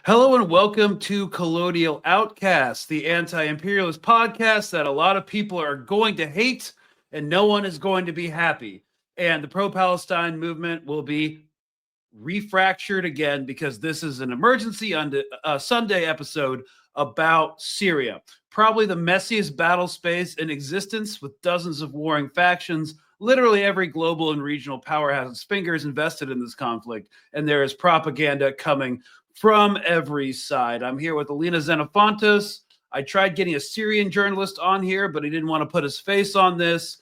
Hello and welcome to Colonial Outcasts, the anti-imperialist podcast that a lot of people are going to hate and no one is going to be happy. And the pro-Palestine movement will be refractured again because this is an emergency Sunday episode about Syria. Probably the messiest battle space in existence with dozens of warring factions. Literally every global and regional power has its fingers invested in this conflict, and there is propaganda coming from every side. I'm here with Alina Xenophontos. I tried getting a Syrian journalist on here, but he didn't want to put his face on this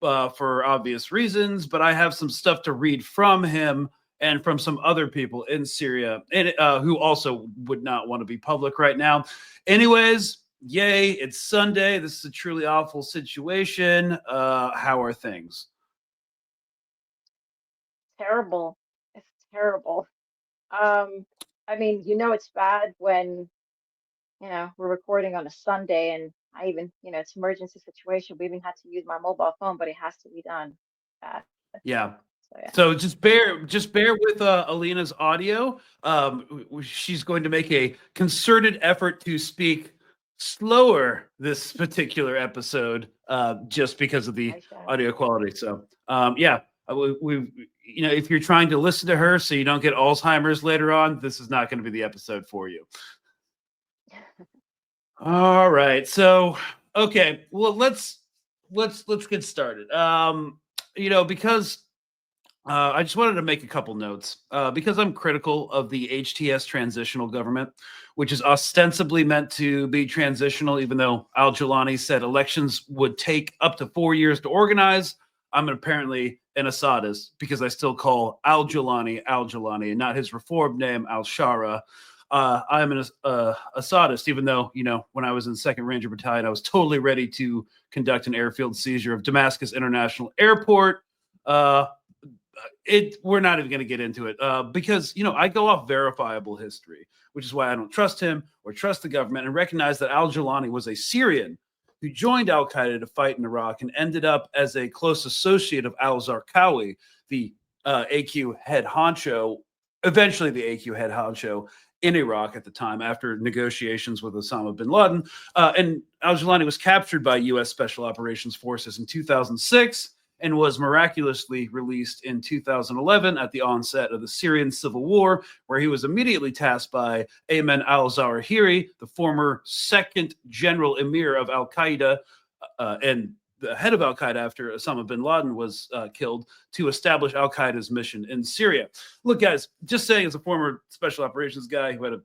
for obvious reasons. But I have some stuff to read from him and from some other people in Syria and who also would not want to be public right now. Anyways, yay, it's Sunday. This is a truly awful situation. How are things? Terrible. It's terrible. I mean, it's bad when, we're recording on a Sunday and I even, it's emergency situation. We even had to use my mobile phone, but it has to be done. Bad. Yeah. So yeah. So just bear with Alina's audio. She's going to make a concerted effort to speak slower this particular episode, just because of the audio quality. So yeah, we if you're trying to listen to her so you don't get Alzheimer's later on, this is not going to be the episode for you. All right. So okay, well let's get started. Because I just wanted to make a couple notes because I'm critical of the HTS transitional government, which is ostensibly meant to be transitional, even though Jolani said elections would take up to 4 years to organize. I'm apparently an Assadist because I still call Jolani and not his reformed name, Al-Shara. I'm an Assadist, even though, when I was in 2nd Ranger Battalion, I was totally ready to conduct an airfield seizure of Damascus International Airport. We're not even going to get into it because, I go off verifiable history, which is why I don't trust him or trust the government, and recognize that Jolani was a Syrian who joined al-Qaeda to fight in Iraq and ended up as a close associate of al-Zarqawi, the AQ head honcho, eventually the AQ head honcho in Iraq at the time after negotiations with Osama bin Laden. And Jolani was captured by U.S. Special Operations Forces in 2006 and was miraculously released in 2011 at the onset of the Syrian civil war, where he was immediately tasked by Ayman al-Zawahiri, the former second general emir of al-Qaeda and the head of al-Qaeda after Osama bin Laden was killed, to establish al-Qaeda's mission in Syria. Look, guys, just saying, as a former special operations guy who had a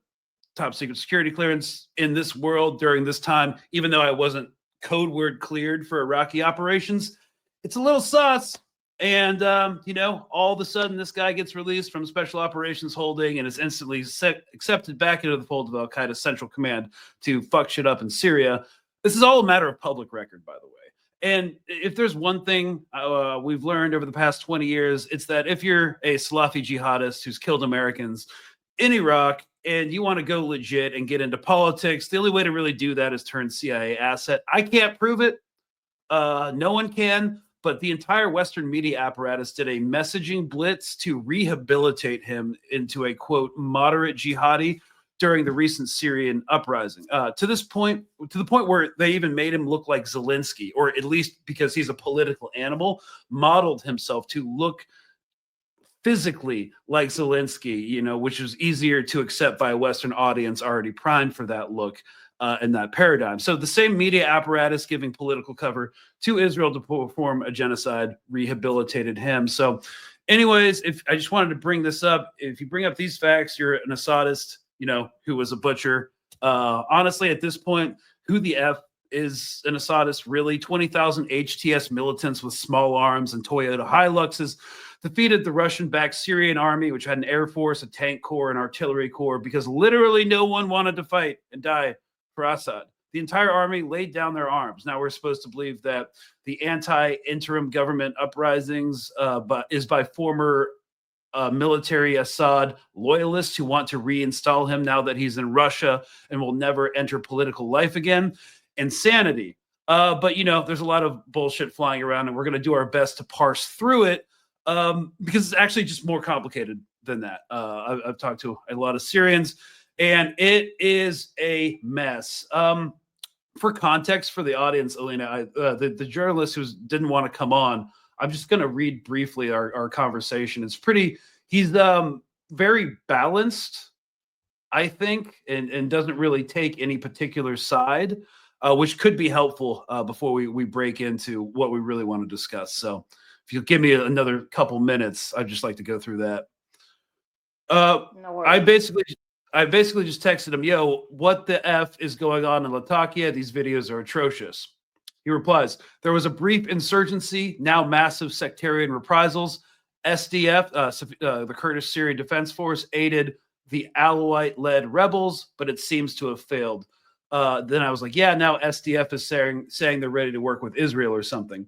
top secret security clearance in this world during this time, even though I wasn't code word cleared for Iraqi operations, it's a little sus. And, all of a sudden this guy gets released from special operations holding and is instantly accepted back into the fold of al-Qaeda Central Command to fuck shit up in Syria. This is all a matter of public record, by the way. And if there's one thing we've learned over the past 20 years, it's that if you're a Salafi jihadist who's killed Americans in Iraq and you want to go legit and get into politics, the only way to really do that is turn CIA asset. I can't prove it. No one can. But the entire Western media apparatus did a messaging blitz to rehabilitate him into a, quote, moderate jihadi during the recent Syrian uprising. To the point where they even made him look like Zelensky, or at least, because he's a political animal, modeled himself to look physically like Zelensky, which was easier to accept by a Western audience already primed for that look. In that paradigm. So the same media apparatus giving political cover to Israel to perform a genocide rehabilitated him. So anyways, if I just wanted to bring this up, if you bring up these facts, you're an Assadist, who was a butcher. Honestly, at this point, who the F is an Assadist, really? 20,000 HTS militants with small arms and Toyota Hiluxes defeated the Russian-backed Syrian army, which had an air force, a tank corps, and artillery corps, because literally no one wanted to fight and die for Assad. The entire army laid down their arms. Now we're supposed to believe that the anti-interim government uprisings is by former military Assad loyalists who want to reinstall him now that he's in Russia and will never enter political life again. Insanity. But, there's a lot of bullshit flying around, and we're going to do our best to parse through it because it's actually just more complicated than that. I've talked to a lot of Syrians, and it is a mess. For context for the audience, Alina, the journalist who didn't want to come on, I'm just going to read briefly our conversation. It's pretty, he's very balanced, I think, and doesn't really take any particular side, which could be helpful before we break into what we really want to discuss. So if you'll give me another couple minutes, I'd just like to go through that. No I worries. basically just texted him, "Yo, what the f is going on in Latakia? These videos are atrocious." He replies, "There was a brief insurgency, now massive sectarian reprisals. SDF, the Kurdish Syrian Defense Force, aided the Alawite-led rebels, but it seems to have failed." Then I was like, "Yeah, now SDF is saying they're ready to work with Israel or something."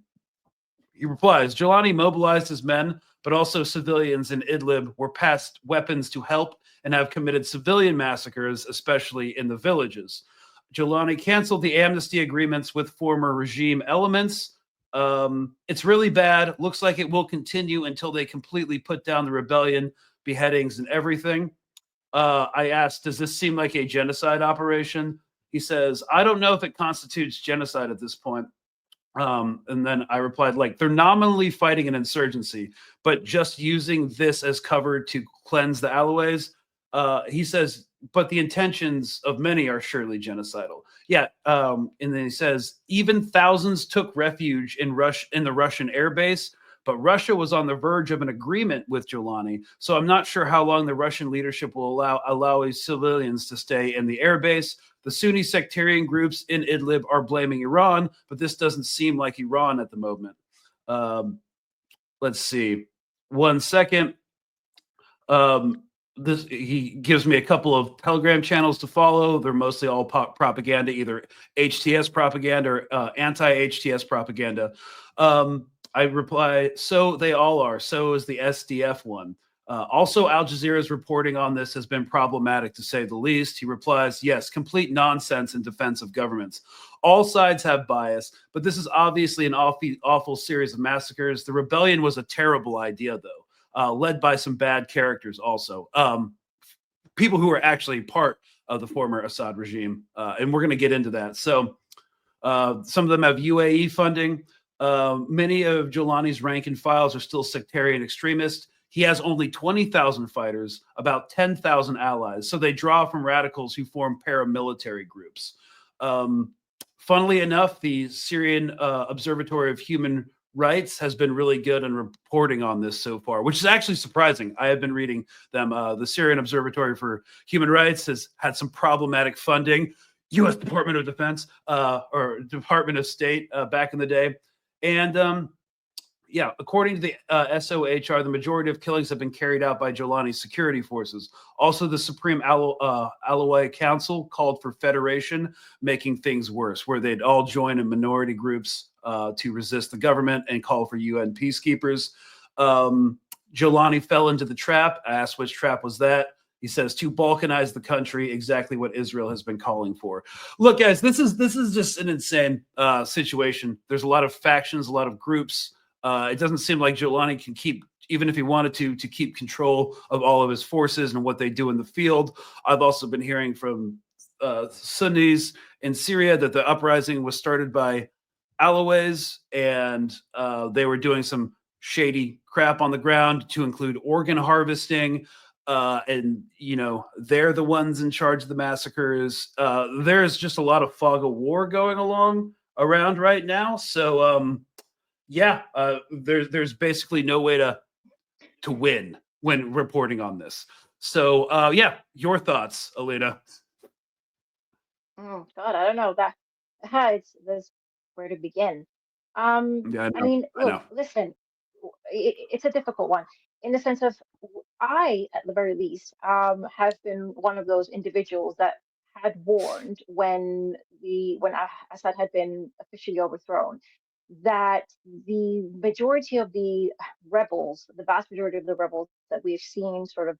He replies, "Jolani mobilized his men, but also civilians in Idlib were passed weapons to help and have committed civilian massacres, especially in the villages. Jolani canceled the amnesty agreements with former regime elements. It's really bad. Looks like it will continue until they completely put down the rebellion, beheadings, and everything." I asked, "Does this seem like a genocide operation?" He says, "I don't know if it constitutes genocide at this point." And then I replied, like, "They're nominally fighting an insurgency, but just using this as cover to cleanse the Alawites." He says, "But the intentions of many are surely genocidal." Yeah. And then he says, "Even thousands took refuge in the Russian airbase, but Russia was on the verge of an agreement with Jolani. So I'm not sure how long the Russian leadership will allow civilians to stay in the airbase. The Sunni sectarian groups in Idlib are blaming Iran, but this doesn't seem like Iran at the moment." Let's see. One second. He gives me a couple of Telegram channels to follow. They're mostly all propaganda, either HTS propaganda or anti-HTS propaganda. I reply, "So they all are. So is the SDF one. Also, Al Jazeera's reporting on this has been problematic, to say the least." He replies, "Yes, complete nonsense in defense of governments. All sides have bias, but this is obviously an awful series of massacres. The rebellion was a terrible idea, though, led by some bad characters also. People who are actually part of the former Assad regime. And we're going to get into that. So some of them have UAE funding. Many of Jolani's rank and files are still sectarian extremists. He has only 20,000 fighters, about 10,000 allies. So they draw from radicals who form paramilitary groups. Funnily enough, the Syrian Observatory of Human Rights has been really good in reporting on this so far, which is actually surprising. I have been reading them. The Syrian Observatory for Human Rights has had some problematic funding. U.S. Department of Defense or Department of State back in the day. And yeah, according to the SOHR, the majority of killings have been carried out by Jolani's security forces. Also, the Supreme Alawite Council called for federation, making things worse, where they'd all join in minority groups to resist the government and call for UN peacekeepers. Jolani fell into the trap. I asked which trap was that. He says, "To balkanize the country," exactly what Israel has been calling for. Look, guys, this is just an insane situation. There's a lot of factions, a lot of groups. It doesn't seem like Jolani can keep, even if he wanted to keep control of all of his forces and what they do in the field. I've also been hearing from Sunnis in Syria that the uprising was started by Alawites, and they were doing some shady crap on the ground, to include organ harvesting. And they're the ones in charge of the massacres. There's just a lot of fog of war going along around right now. So yeah, there's basically no way to win when reporting on this. So yeah, your thoughts, Alina? Oh God, I don't know that. It's there's where to begin. Yeah, I I know. mean, I look, know. listen, it's a difficult one in the sense of I, at the very least, have been one of those individuals that had warned when Assad had been officially overthrown, that the majority of the rebels, the vast majority of the rebels that we've seen sort of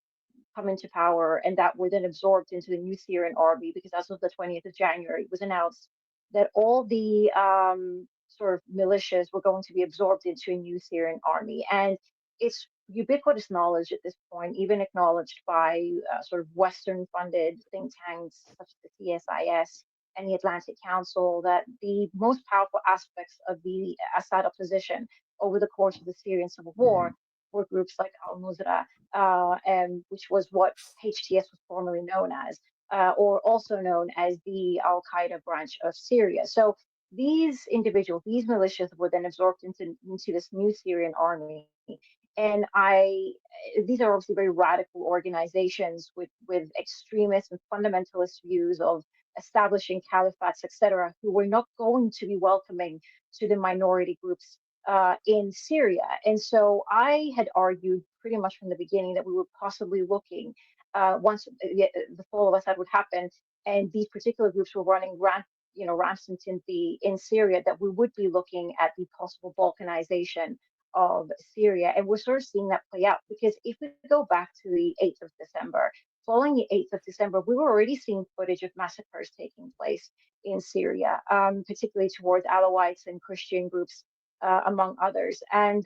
come into power and that were then absorbed into the new Syrian army, because as of the 20th of January, it was announced that all the sort of militias were going to be absorbed into a new Syrian army. And it's ubiquitous knowledge at this point, even acknowledged by sort of Western-funded think tanks such as the CSIS and the Atlantic Council, that the most powerful aspects of the Assad opposition over the course of the Syrian civil war were groups like Al-Nusra, which was what HTS was formerly known as, or also known as the Al-Qaeda branch of Syria. So these individuals, these militias were then absorbed into this new Syrian army. And these are obviously very radical organizations with extremist and fundamentalist views of establishing caliphates, etc., who were not going to be welcoming to the minority groups in Syria. And so I had argued pretty much from the beginning that we were possibly looking, once the fall of Assad would happen, and these particular groups were running rampant in Syria, that we would be looking at the possible balkanization of Syria. And we're sort of seeing that play out, because if we go back to the 8th of December, following the 8th of December, we were already seeing footage of massacres taking place in Syria, particularly towards Alawites and Christian groups, among others. And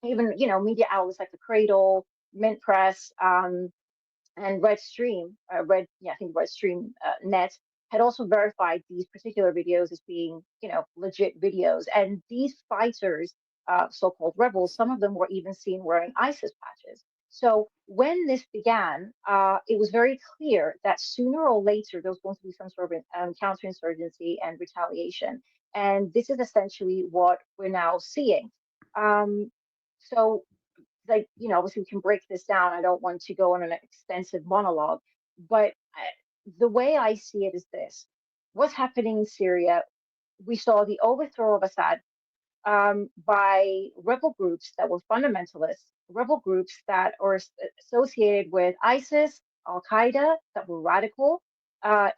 even, media outlets like the Cradle, Mint Press, and Red Stream, Red Stream Net had also verified these particular videos as being, legit videos. And these fighters, so-called rebels, some of them were even seen wearing ISIS patches. So when this began, it was very clear that sooner or later there was going to be some sort of counterinsurgency and retaliation. And this is essentially what we're now seeing. So, obviously we can break this down. I don't want to go on an extensive monologue, but the way I see it is this. What's happening in Syria, we saw the overthrow of Assad by rebel groups that were fundamentalists, rebel groups that are associated with ISIS, Al-Qaeda, that were radical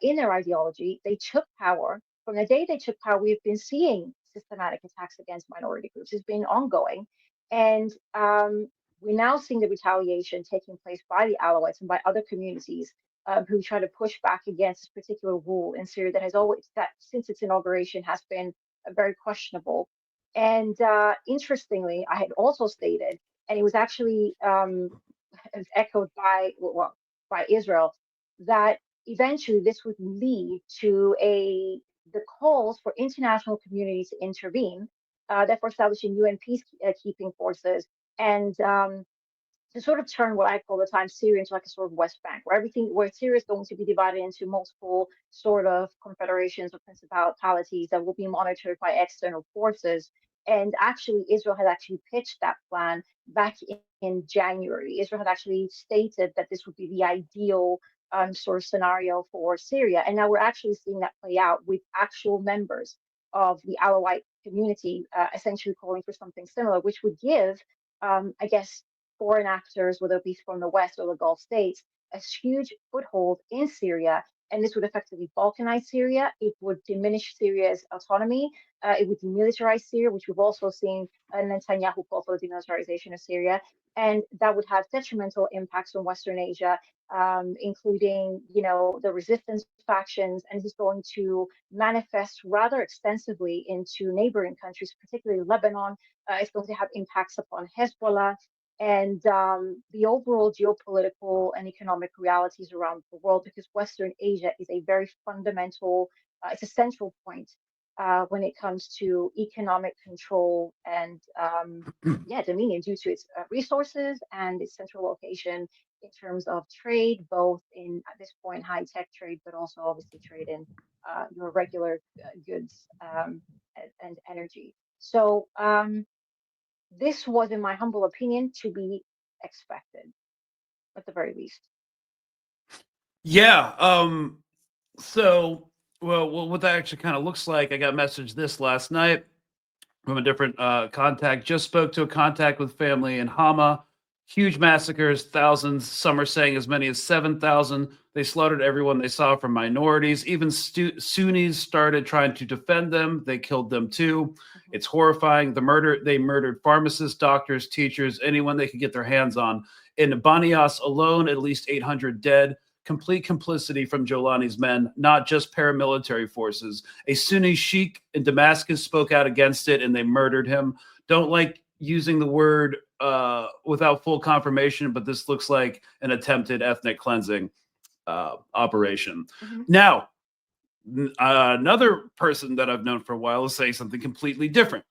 in their ideology. They took power. From the day they took power, we've been seeing systematic attacks against minority groups. It's been ongoing. And we're now seeing the retaliation taking place by the Alawites and by other communities who try to push back against this particular rule in Syria that since its inauguration has been very questionable. And interestingly, I had also stated, and it was actually echoed by Israel, that eventually this would lead to the calls for international communities to intervene, therefore establishing UN peacekeeping forces, and to sort of turn what I call the time Syria into like a sort of West Bank, where Syria is going to be divided into multiple sort of confederations or principalities that will be monitored by external forces. And actually, Israel had actually pitched that plan back in January. Israel had actually stated that this would be the ideal sort of scenario for Syria. And now we're actually seeing that play out with actual members of the Alawite community essentially calling for something similar, which would give, I guess, foreign actors, whether it be from the West or the Gulf states, a huge foothold in Syria. And this would effectively balkanize Syria. It would diminish Syria's autonomy. It would demilitarize Syria, which we've also seen Netanyahu call for the demilitarization of Syria. And that would have detrimental impacts on Western Asia, including, the resistance factions, and is going to manifest rather extensively into neighboring countries, particularly Lebanon. It's going to have impacts upon Hezbollah and the overall geopolitical and economic realities around the world, because Western Asia is a very fundamental, it's a central point when it comes to economic control and dominion due to its resources and its central location in terms of trade, both in, at this point, high-tech trade, but also obviously trade in your regular goods and energy. So this was, in my humble opinion, to be expected, at the very least. Yeah. So, well, what that actually kind of looks like, I got messaged this last night from a different contact. Just spoke to a contact with family in Hama. Huge massacres, thousands. Some are saying as many as 7,000. They slaughtered everyone they saw from minorities. Even Sunnis started trying to defend them. They killed them too. It's horrifying. They murdered pharmacists, doctors, teachers, anyone they could get their hands on. In Banias alone, at least 800 dead. Complete complicity from Jolani's men, not just paramilitary forces. A Sunni sheikh in Damascus spoke out against it, and they murdered him. Don't like using the word without full confirmation, but this looks like an attempted ethnic cleansing operation. Mm-hmm. Now, another person that I've known for a while is saying something completely different.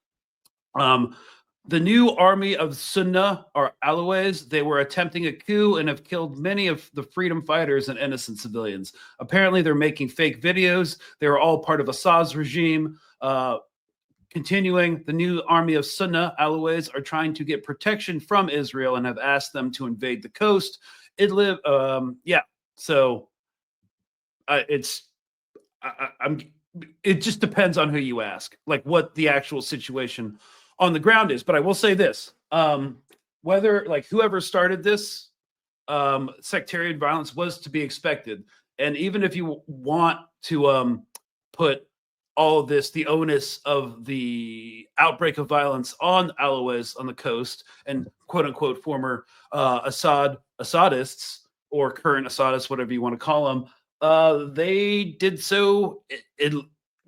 The new army of Sunnah or Alawis, they were attempting a coup and have killed many of the freedom fighters and innocent civilians. Apparently, they're making fake videos. They were all part of Assad's regime. Continuing, the new army of Sunnah Alawis are trying to get protection from Israel and have asked them to invade the coast. Idlib, so it just depends on who you ask, like what the actual situation on the ground is. But I will say this, whether like whoever started this sectarian violence was to be expected. And even if you want to put all of this, the onus of the outbreak of violence on Alawis on the coast and quote unquote former Assadists or current Assadists, whatever you want to call them, they did so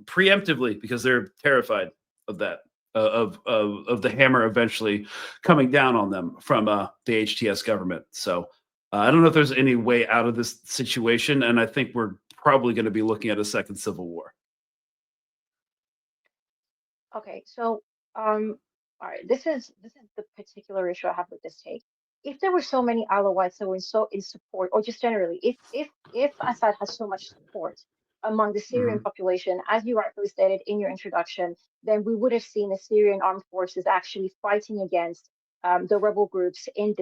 preemptively because they're terrified of that, of the hammer eventually coming down on them from the HTS government. So I don't know if there's any way out of this situation, and I think we're probably going to be looking at a second civil war. Okay, so all right, this is the particular issue I have with this take. If there were so many Alawites that were in support, or just generally, if Assad has so much support among the Syrian population, as you rightfully stated in your introduction, then we would have seen the Syrian armed forces actually fighting against the rebel groups in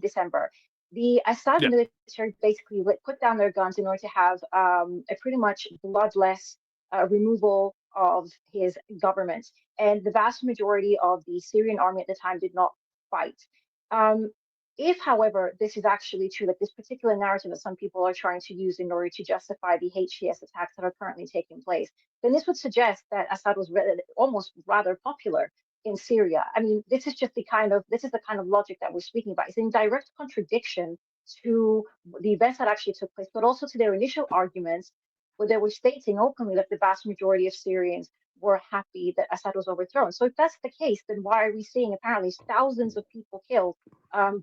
December. The Assad military basically put down their guns in order to have a pretty much bloodless removal of his government. And the vast majority of the Syrian army at the time did not fight. If, however, this is actually true, like this particular narrative that some people are trying to use in order to justify the HTS attacks that are currently taking place, then this would suggest that Assad was almost rather popular in Syria. I mean, this is the kind of logic that we're speaking about. It's in direct contradiction to the events that actually took place, but also to their initial arguments, where they were stating openly that the vast majority of Syrians were happy that Assad was overthrown. So if that's the case, then why are we seeing apparently thousands of people killed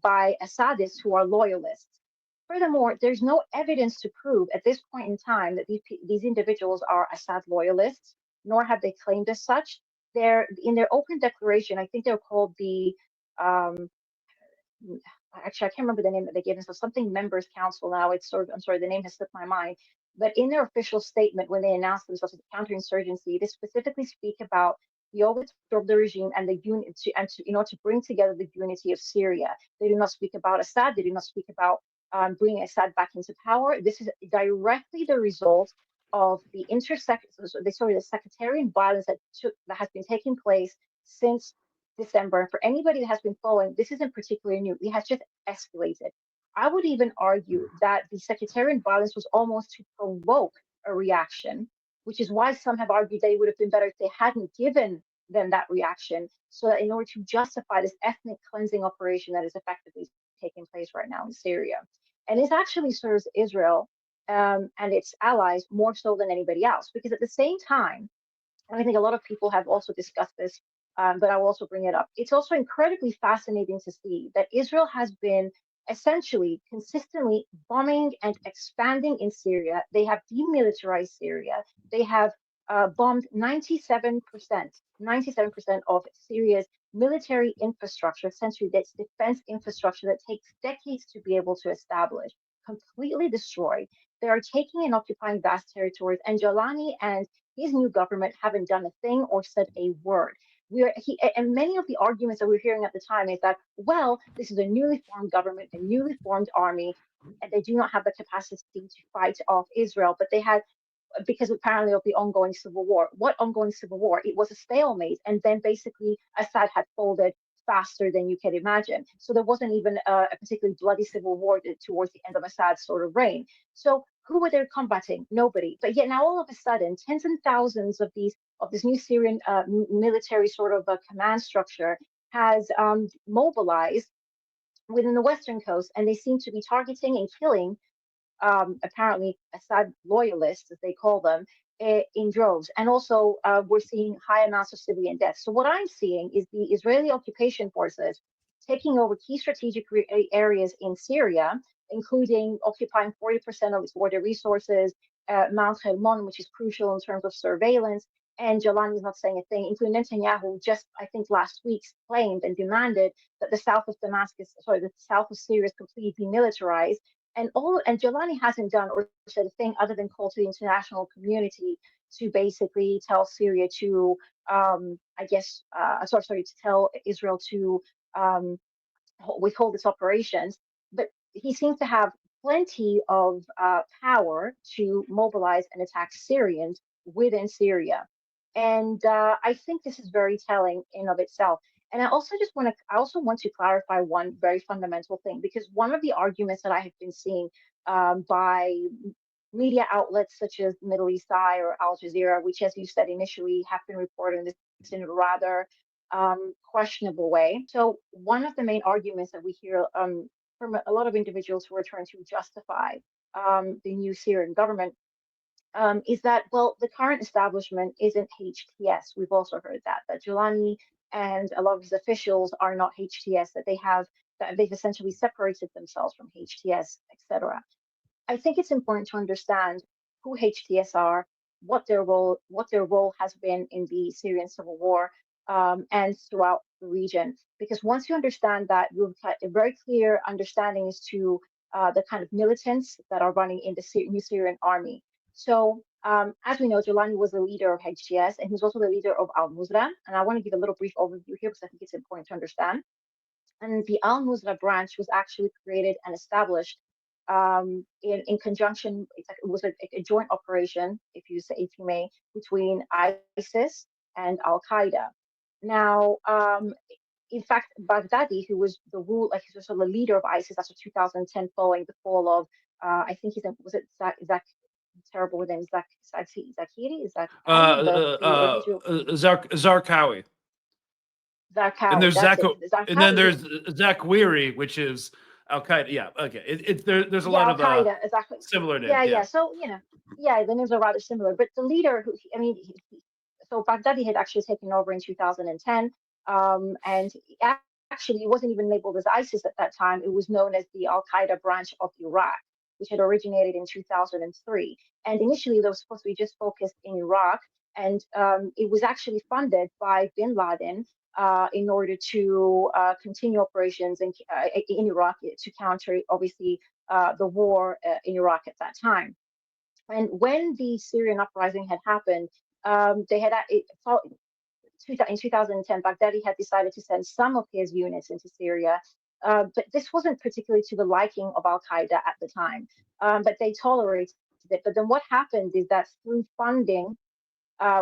by Assadists who are loyalists? Furthermore, there's no evidence to prove at this point in time that these individuals are Assad loyalists, nor have they claimed as such. They're in their open declaration, I think they're called the actually I can't remember the name that they gave us, so something members council now. It's sort of, I'm sorry, the name has slipped my mind. But in their official statement, when they announced themselves as a counterinsurgency, they specifically speak about the overthrow of the regime and the unity, and to bring together the unity of Syria. They do not speak about Assad. They do not speak about bringing Assad back into power. This is directly the result of the sectarian violence that has been taking place since December. For anybody that has been following, this isn't particularly new. It has just escalated. I would even argue that the sectarian violence was almost to provoke a reaction, which is why some have argued that it would have been better if they hadn't given them that reaction, so that in order to justify this ethnic cleansing operation that is effectively taking place right now in Syria. And this actually serves Israel and its allies more so than anybody else, because at the same time, and I think a lot of people have also discussed this, but I will also bring it up. It's also incredibly fascinating to see that Israel has been essentially consistently bombing and expanding in Syria. They have demilitarized Syria. They have bombed 97% of Syria's military infrastructure, essentially that's defense infrastructure that takes decades to be able to establish, completely destroyed. They are taking and occupying vast territories, and Jolani and his new government haven't done a thing or said a word. And many of the arguments that we're hearing at the time is that, well, this is a newly formed government, a newly formed army, and they do not have the capacity to fight off Israel, but they had, because apparently of the ongoing civil war. What ongoing civil war? It was a stalemate, and then basically Assad had folded faster than you can imagine. So there wasn't even a particularly bloody civil war towards the end of Assad's sort of reign. So who were they combating? Nobody. But yet now all of a sudden, tens and thousands of this new Syrian military sort of command structure has mobilized within the western coast, and they seem to be targeting and killing apparently Assad loyalists, as they call them, in droves. And also, we're seeing high amounts of civilian deaths. So what I'm seeing is the Israeli occupation forces taking over key strategic areas in Syria, including occupying 40% of its water resources, Mount Hermon, which is crucial in terms of surveillance. And Jolani is not saying a thing, including Netanyahu just, I think, last week claimed and demanded that the south of the south of Syria is completely demilitarized. And Jolani hasn't done or said a thing other than call to the international community to basically tell Syria to, to tell Israel to withhold its operations. But he seems to have plenty of power to mobilize and attack Syrians within Syria. And I think this is very telling in of itself. And I also want to clarify one very fundamental thing, because one of the arguments that I have been seeing by media outlets such as Middle East Eye or Al Jazeera, which, as you said initially, have been reporting this in a rather questionable way. So one of the main arguments that we hear from a lot of individuals who are trying to justify the new Syrian government is that, well, the current establishment isn't HTS. We've also heard that Jolani and a lot of his officials are not HTS, that they've essentially separated themselves from HTS, etc. I think it's important to understand who HTS are, what their role has been in the Syrian civil war, and throughout the region. Because once you understand that, you'll get a very clear understanding as to the kind of militants that are running in the new Syrian army. So, as we know, Jolani was the leader of HTS, and he's also the leader of Al-Nusra. And I want to give a little brief overview here because I think it's important to understand. And the Al-Nusra branch was actually created and established in conjunction. It was a joint operation, if you may, between ISIS and Al Qaeda. Now, in fact, Baghdadi, who was he was sort of the leader of ISIS after 2010, following the fall of, I think was it Zak terrible with him, Zakiri, is that Zarqawi. And Zarqawi, there's that's Zach, it. and then Zarqawi, there's Zach Weary, which is Al Qaeda. Yeah, okay. There's a lot Al of Qaeda, exactly. similar names. Yeah. So the names are rather similar. But the leader, so Baghdadi had actually taken over in 2010, and actually it wasn't even labeled as ISIS at that time. It was known as the Al Qaeda branch of Iraq, which had originated in 2003. And initially, they were supposed to be just focused in Iraq, and it was actually funded by Bin Laden in order to continue operations in Iraq to counter, obviously, the war in Iraq at that time. And when the Syrian uprising had happened, they had in 2010, Baghdadi had decided to send some of his units into Syria, but this wasn't particularly to the liking of Al Qaeda at the time. But they tolerated it. But then what happened is that through funding,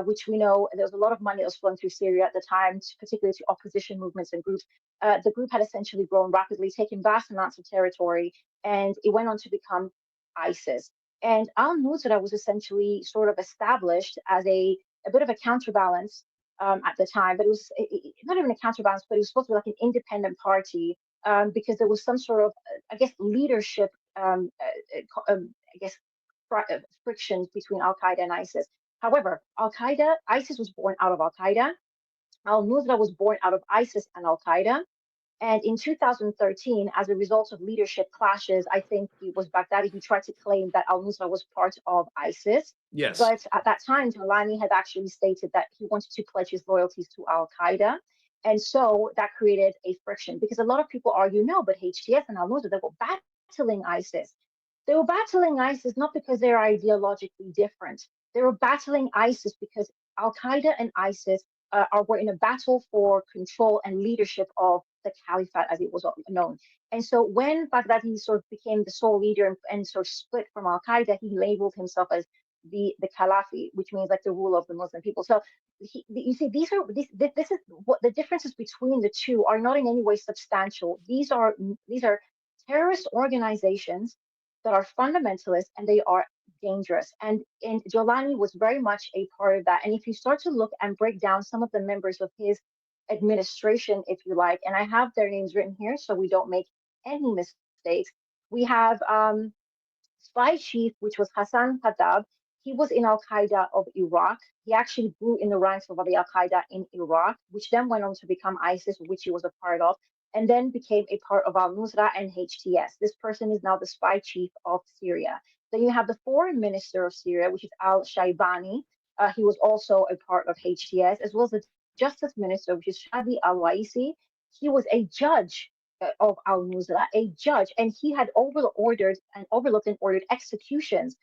which we know there was a lot of money that was flowing through Syria at the time, particularly to opposition movements and groups. The group had essentially grown rapidly, taken vast amounts of territory, and it went on to become ISIS. And al-Nusra was essentially sort of established as a bit of a counterbalance at the time, but it was not even a counterbalance, but it was supposed to be like an independent party because there was some sort of, leadership, frictions between Al Qaeda and ISIS. However, ISIS was born out of Al Qaeda. Al Nusra was born out of ISIS and Al Qaeda. And in 2013, as a result of leadership clashes, I think it was Baghdadi who tried to claim that Al Nusra was part of ISIS. Yes. But at that time, Jolani had actually stated that he wanted to pledge his loyalties to Al Qaeda. And so that created a friction because a lot of people argue, no, but HTS and Al Nusra, they were battling ISIS. They were battling ISIS not because they're ideologically different. They were battling ISIS because Al Qaeda and ISIS were in a battle for control and leadership of the caliphate, as it was known. And so when Baghdadi sort of became the sole leader and sort of split from Al Qaeda, he labeled himself as the Caliphate, which means like the rule of the Muslim people. So you see, this is what the differences between the two are not in any way substantial. These are terrorist organizations that are fundamentalist and they are dangerous. And Jolani was very much a part of that. And if you start to look and break down some of the members of his administration, if you like, and I have their names written here so we don't make any mistakes. We have spy chief, which was Hassan Haddad. He was in Al Qaeda of Iraq. He actually grew in the ranks of the Al Qaeda in Iraq, which then went on to become ISIS, which he was a part of. and then became a part of al-Nusra and HTS. This person is now the spy chief of Syria. Then you have the foreign minister of Syria, which is al-Shaibani. He was also a part of HTS, as well as the justice minister, which is Shadi al-Waisi. He was a judge of al-Nusra, a judge, and he had overlooked and ordered executions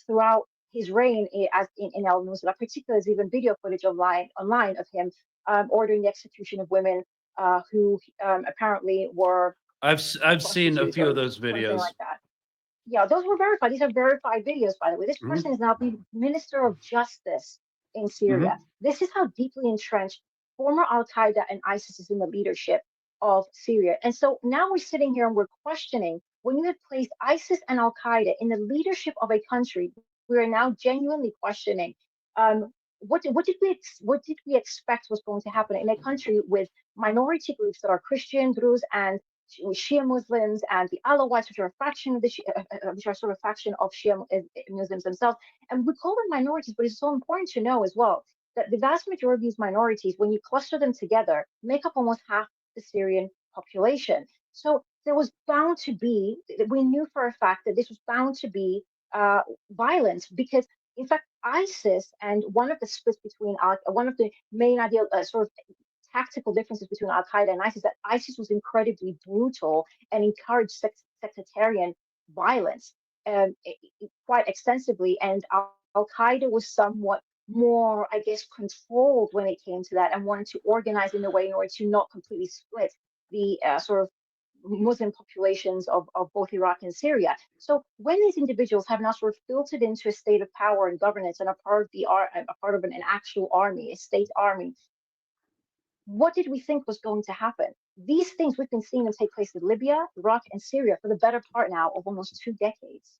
throughout his reign as in al-Nusra. Particularly, there's even video footage online of him ordering the execution of women who apparently were I've seen a few of those videos. Like that. Yeah, those were verified. These are verified videos, by the way. This person is now the Minister of Justice in Syria. This is how deeply entrenched former Al-Qaeda and ISIS is in the leadership of Syria. And so now we're sitting here and we're questioning, when you have placed ISIS and Al-Qaeda in the leadership of a country, we are now genuinely questioning what did we expect was going to happen in a country with minority groups that are Christian, Druze, and Shia Muslims, and the Alawites, which are a fraction of which are sort of faction of Shia Muslims themselves. And we call them minorities, but it's so important to know as well that the vast majority of these minorities, when you cluster them together, make up almost half the Syrian population. So there was bound to be, we knew for a fact that this was bound to be violence, because in fact, ISIS, and one of the splits between one of the main sort of tactical differences between Al-Qaeda and ISIS, that ISIS was incredibly brutal and encouraged sectarian violence quite extensively, and Al-Qaeda was somewhat more, I guess, controlled when it came to that, and wanted to organize in a way in order to not completely split the sort of Muslim populations of both Iraq and Syria. So when these individuals have now sort of filtered into a state of power and governance and a part of an actual army, a state army, what did we think was going to happen? These things, we've been seeing them take place in Libya, Iraq, and Syria for the better part now of almost 2 decades.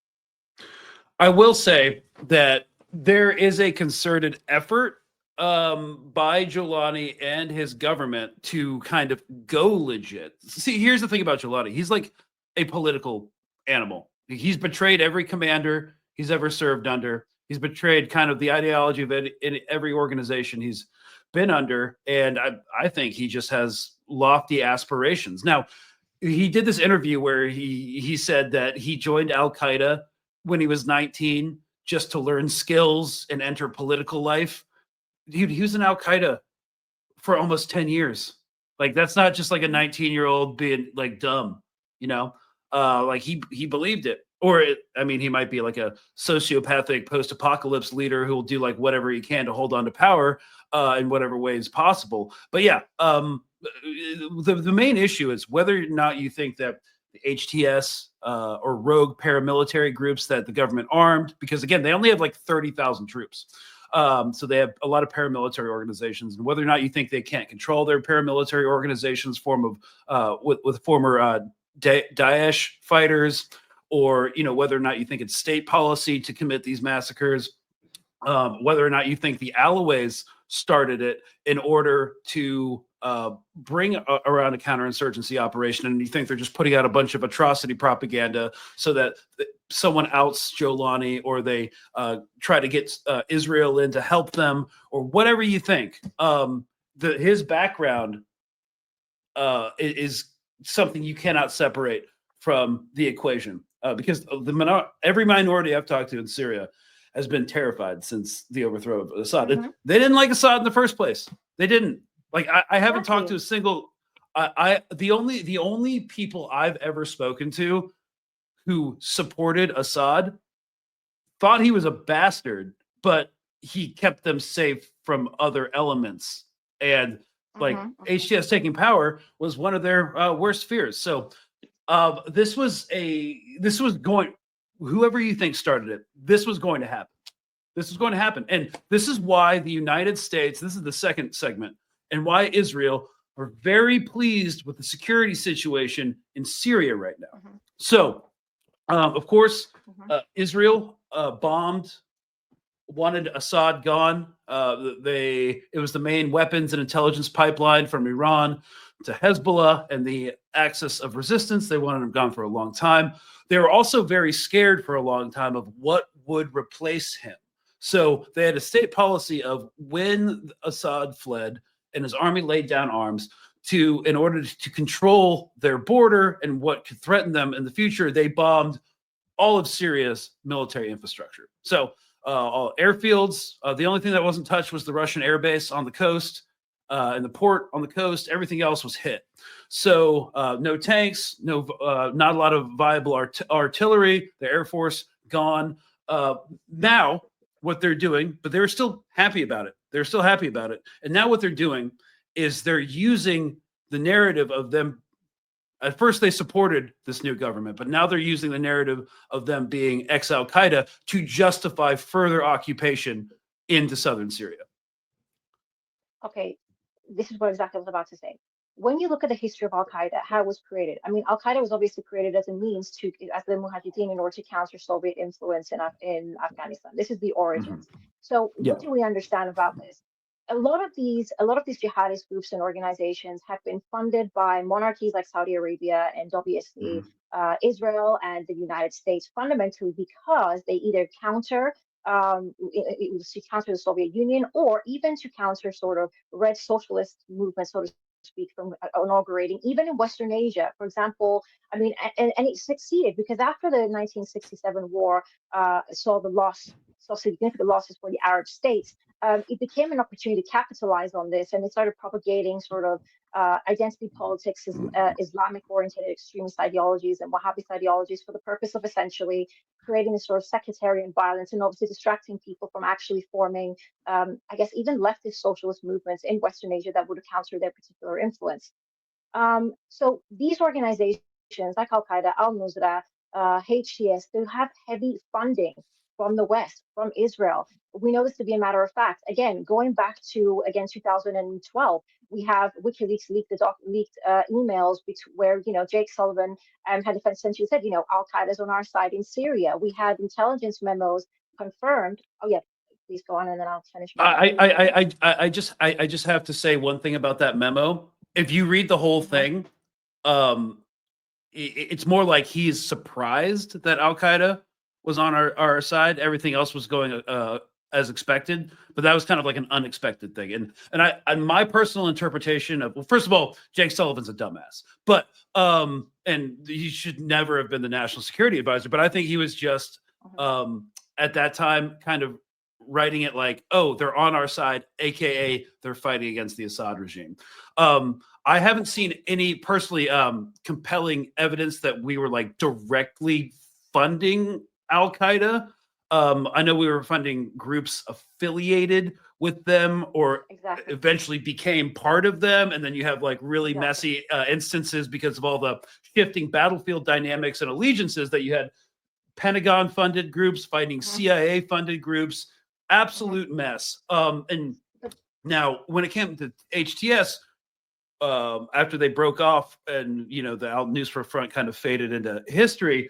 I will say that there is a concerted effort by Jolani and his government to kind of go legit. See, here's the thing about Jolani. He's like a political animal. He's betrayed every commander he's ever served under. He's betrayed kind of the ideology of it in every organization he's been under. And I think he just has lofty aspirations. Now, he did this interview where he said that he joined Al-Qaeda when he was 19 just to learn skills and enter political life. Dude, he was in Al-Qaeda for almost 10 years. Like, that's not just like a 19-year-old being like dumb, you know? Like he believed it. Or he might be like a sociopathic post-apocalypse leader who will do like whatever he can to hold on to power in whatever ways possible. But yeah, the main issue is whether or not you think that the HTS or rogue paramilitary groups that the government armed, because again, they only have like 30,000 troops. So they have a lot of paramilitary organizations, and whether or not you think they can't control their paramilitary organizations with former Daesh fighters, or whether or not you think it's state policy to commit these massacres, whether or not you think the Alawites started it in order to bring around a counterinsurgency operation, and you think they're just putting out a bunch of atrocity propaganda so that someone outs Jolani, or they try to get Israel in to help them, or whatever you think. His background is something you cannot separate from the equation, because every minority I've talked to in Syria has been terrified since the overthrow of Assad. Mm-hmm. They didn't like Assad in the first place. They didn't. Like, I haven't talked to a single. The only people I've ever spoken to who supported Assad thought he was a bastard, but he kept them safe from other elements. And like HTS taking power was one of their worst fears. So this was going. Whoever you think started it, this was going to happen. This was going to happen, and this is why the United States. This is the second segment. And why Israel are very pleased with the security situation in Syria right now. Mm-hmm. So, of course, Israel bombed, wanted Assad gone. It was the main weapons and intelligence pipeline from Iran to Hezbollah and the axis of resistance. They wanted him gone for a long time. They were also very scared for a long time of what would replace him. So they had a state policy of, when Assad fled and his army laid down arms, in order to control their border and what could threaten them in the future, they bombed all of Syria's military infrastructure. So all airfields, the only thing that wasn't touched was the Russian airbase on the coast and the port on the coast. Everything else was hit. So no tanks, not a lot of viable artillery. The Air Force gone. Now what they're doing, but they're still happy about it. They're still happy about it. And now what they're doing is they're using the narrative of them. At first, they supported this new government, but now they're using the narrative of them being ex-Al Qaeda to justify further occupation into southern Syria. Okay, this is what exactly I was about to say. When you look at the history of Al Qaeda, how it was created, I mean, Al Qaeda was obviously created as a means to, as the Mujahideen, in order to counter Soviet influence in Afghanistan. This is the origins. So, Yeah. what do we understand about this? A lot of these jihadist groups and organizations have been funded by monarchies like Saudi Arabia and obviously Israel and the United States, fundamentally because they either counter it was to counter the Soviet Union, or even to counter sort of red socialist movements, so to speak, from inaugurating, even in Western Asia, for example. I mean, and it succeeded because after the 1967 war saw significant losses for the Arab states. It became an opportunity to capitalize on this, and it started propagating sort of identity politics, Islamic-oriented extremist ideologies and Wahhabist ideologies for the purpose of essentially creating a sort of sectarian violence and obviously distracting people from actually forming, I guess, even leftist socialist movements in Western Asia that would counter their particular influence. So these organizations like Al Qaeda, Al Nusra, HTS, they have heavy funding from the West, from Israel. We know this to be a matter of fact. Again, going back to 2012, we have WikiLeaks leaked emails where Jake Sullivan had essentially said, Al Qaeda's on our side in Syria. We had intelligence memos confirmed. Oh yeah, please go on, and then I'll finish. I just have to say one thing about that memo. If you read the whole thing, it's more like he's surprised that Al Qaeda was on our side. Everything else was going as expected, but that was kind of like an unexpected thing. And my personal interpretation of, well, first of all, Jake Sullivan's a dumbass, but and he should never have been the national security advisor. But I think he was just at that time kind of writing it like, oh, they're on our side, aka they're fighting against the Assad regime. I haven't seen any personally compelling evidence that we were like directly funding Al Qaeda. I know we were funding groups affiliated with them or eventually became part of them. And then you have like really messy instances because of all the shifting battlefield dynamics and allegiances that you had Pentagon funded groups fighting CIA funded groups. Absolute mess. And now when it came to HTS, after they broke off and, the Al Nusra Front kind of faded into history,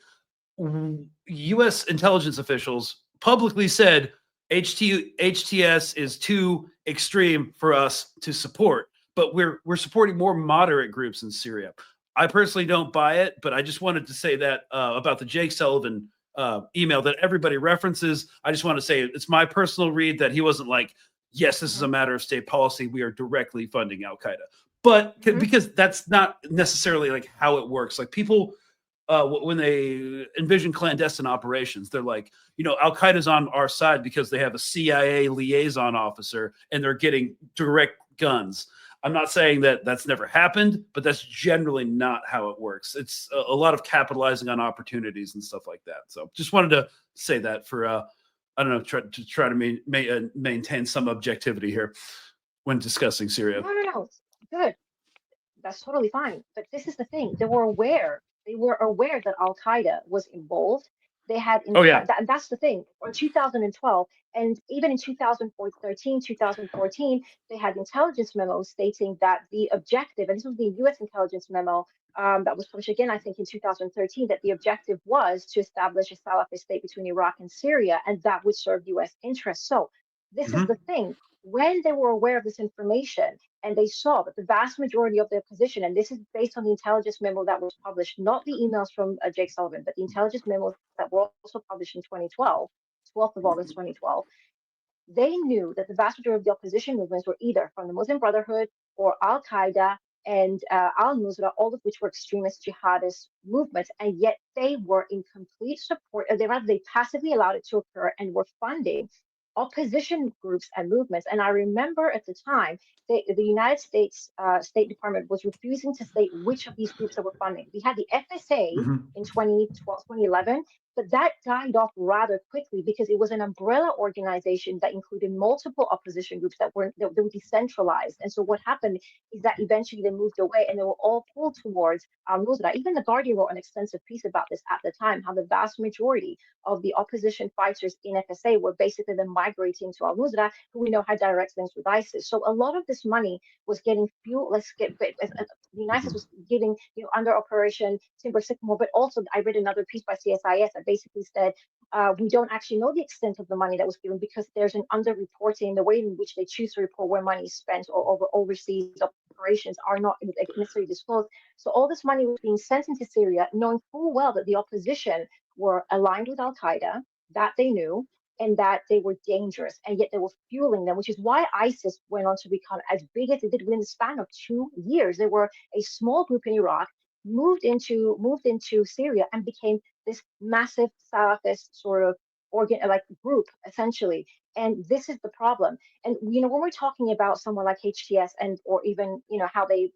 U.S. intelligence officials publicly said HTS is too extreme for us to support, but we're supporting more moderate groups in Syria. I personally don't buy it, but I just wanted to say that about the Jake Sullivan email that everybody references. I just want to say it's my personal read that he wasn't like, yes, this is a matter of state policy. We are directly funding Al Qaeda, but because that's not necessarily like how it works. Like people, when they envision clandestine operations, they're like, Al Qaeda's on our side because they have a CIA liaison officer and they're getting direct guns. I'm not saying that that's never happened, but that's generally not how it works. It's a lot of capitalizing on opportunities and stuff like that. So just wanted to say that for, I don't know, try to maintain some objectivity here when discussing Syria. No. Good. That's totally fine. But this is the thing. They were aware that Al Qaeda was involved. They had, that's the thing. In 2012, and even in 2013, 2014, they had intelligence memos stating that the objective, and this was the U.S. intelligence memo that was published again, I think, in 2013, that the objective was to establish a Salafist state between Iraq and Syria, and that would serve U.S. interests. So this is the thing. When they were aware of this information and they saw that the vast majority of the opposition, and this is based on the intelligence memo that was published, not the emails from Jake Sullivan, but the intelligence memos that were also published in 2012, 12th of August 2012, they knew that the vast majority of the opposition movements were either from the Muslim Brotherhood or Al Qaeda and al-Nusra, all of which were extremist jihadist movements, and yet they were in complete support. They passively allowed it to occur and were funding opposition groups and movements. And I remember at the time, the United States State Department was refusing to state which of these groups that were funding. We had the FSA in 2012, 2011, but that died off rather quickly because it was an umbrella organization that included multiple opposition groups that were decentralized. And so what happened is that eventually they moved away and they were all pulled towards al-Nusra. Even The Guardian wrote an extensive piece about this at the time, how the vast majority of the opposition fighters in FSA were basically then migrating to al-Nusra, who we know had direct links with ISIS. So a lot of this money was getting fueled. The United States was giving, under Operation Timber Sycamore, but also I read another piece by CSIS that basically said we don't actually know the extent of the money that was given because there's an underreporting. The way in which they choose to report where money is spent or overseas operations are not necessarily disclosed. So all this money was being sent into Syria, knowing full well that the opposition were aligned with Al-Qaeda, that they knew, and that they were dangerous, and yet they were fueling them, which is why ISIS went on to become as big as it did within the span of 2 years. They were a small group in Iraq, moved into Syria, and became this massive Salafist sort of group essentially. And this is the problem. And when we're talking about someone like HTS or even how they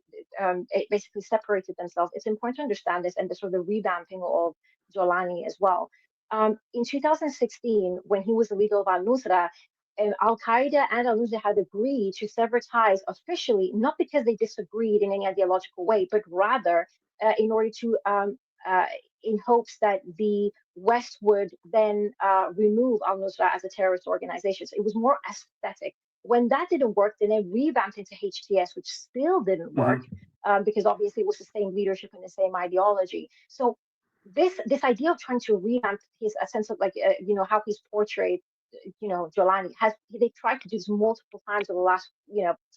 basically separated themselves, it's important to understand this and the sort of revamping of Jolani as well. In 2016, when he was the leader of al-Nusra, Al-Qaeda and al-Nusra had agreed to sever ties officially, not because they disagreed in any ideological way, but rather in order to, in hopes that the West would then remove al-Nusra as a terrorist organization. So it was more aesthetic. When that didn't work, then they revamped into HTS, which still didn't work because obviously it was the same leadership and the same ideology. So this idea of trying to revamp a sense of how he's portrayed, Jolani they tried to do this multiple times over the last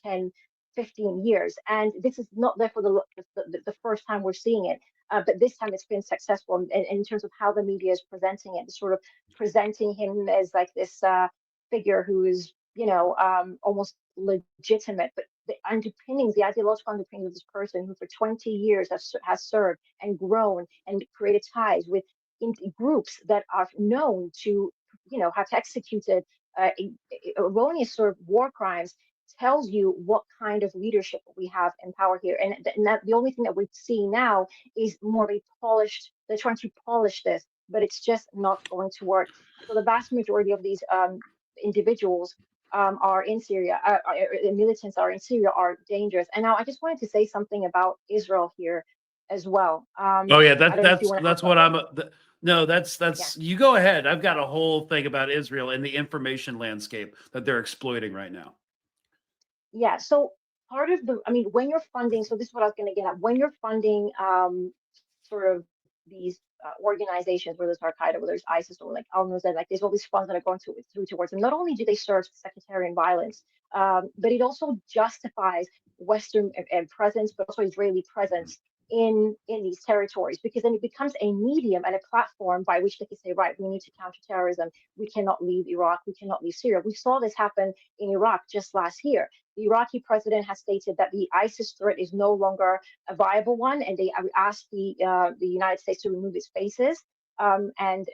10, 15 years, and this is not therefore the first time we're seeing it. But this time it's been successful in terms of how the media is presenting it, sort of presenting him as like this figure who is, almost legitimate. But the ideological underpinnings of this person who for 20 years has served and grown and created ties with groups that are known to, have executed erroneous sort of war crimes, tells you what kind of leadership we have in power here. And the only thing that we're seeing now is more of a polished, they're trying to polish this, but it's just not going to work. So the vast majority of these individuals are in Syria, the militants are in Syria, are dangerous. And now I just wanted to say something about Israel here as well. Oh yeah, that's what I'm. No, that's you go ahead. I've got a whole thing about Israel and the information landscape that they're exploiting right now. Yeah, so part of when you're funding, so this is what I was going to get at, when you're funding sort of these organizations, whether it's Al-Qaeda, whether it's ISIS or like al-Nusra, like there's all these funds that are going through towards them. Not only do they serve sectarian violence, but it also justifies Western presence, but also Israeli presence in these territories, because then it becomes a medium and a platform by which they can say, right, we need to counter terrorism. We cannot leave Iraq. We cannot leave Syria. We saw this happen in Iraq just last year. The Iraqi president has stated that the ISIS threat is no longer a viable one, and they asked the United States to remove its bases, and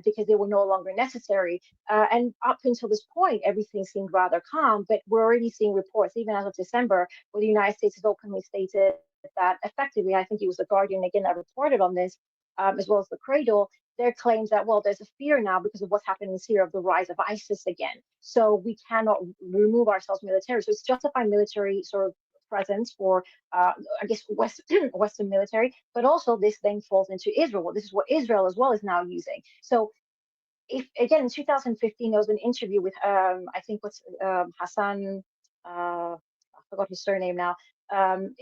because they were no longer necessary. And up until this point, everything seemed rather calm, but we're already seeing reports, even as of December, where the United States has openly stated that effectively, I think it was The Guardian again that reported on this, as well as the Cradle, their claims that, well, there's a fear now because of what's happening in Syria of the rise of ISIS again. So we cannot remove ourselves militarily. So it's justifying military sort of presence for, I guess, Western military, but also this then falls into Israel. Well, this is what Israel as well is now using. So if, again, in 2015, there was an interview with, I think what's Hassan, I forgot his surname now, on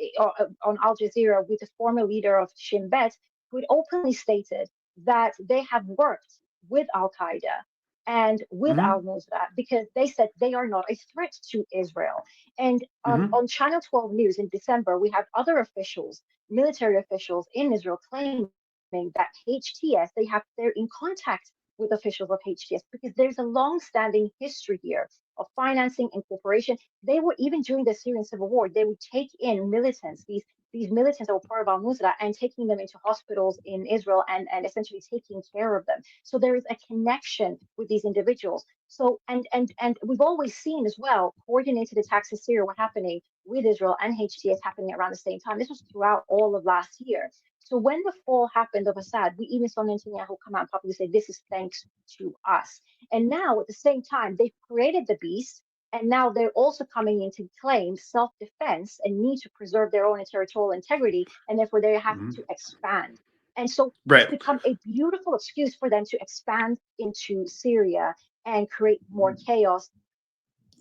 Al Jazeera with the former leader of Shin Bet, who had openly stated that they have worked with Al-Qaeda and with al-Nusra because they said they are not a threat to Israel. And on Channel 12 News in December, we have other officials, military officials in Israel claiming that HTS, they're in contact with officials of HTS because there's a long-standing history here of financing and cooperation. They were, even during the Syrian civil war, they would take in militants, these militants that were part of al-Nusra, and taking them into hospitals in Israel and essentially taking care of them. So there is a connection with these individuals. So and we've always seen as well coordinated attacks in Syria were happening with Israel and HTS happening around the same time. This was throughout all of last year. So when the fall happened of Assad, we even saw Netanyahu come out and publicly say, this is thanks to us. And now at the same time, they've created the beast, and now they're also coming in to claim self-defense and need to preserve their own territorial integrity, and therefore they have to expand. And so it's become a beautiful excuse for them to expand into Syria and create more chaos.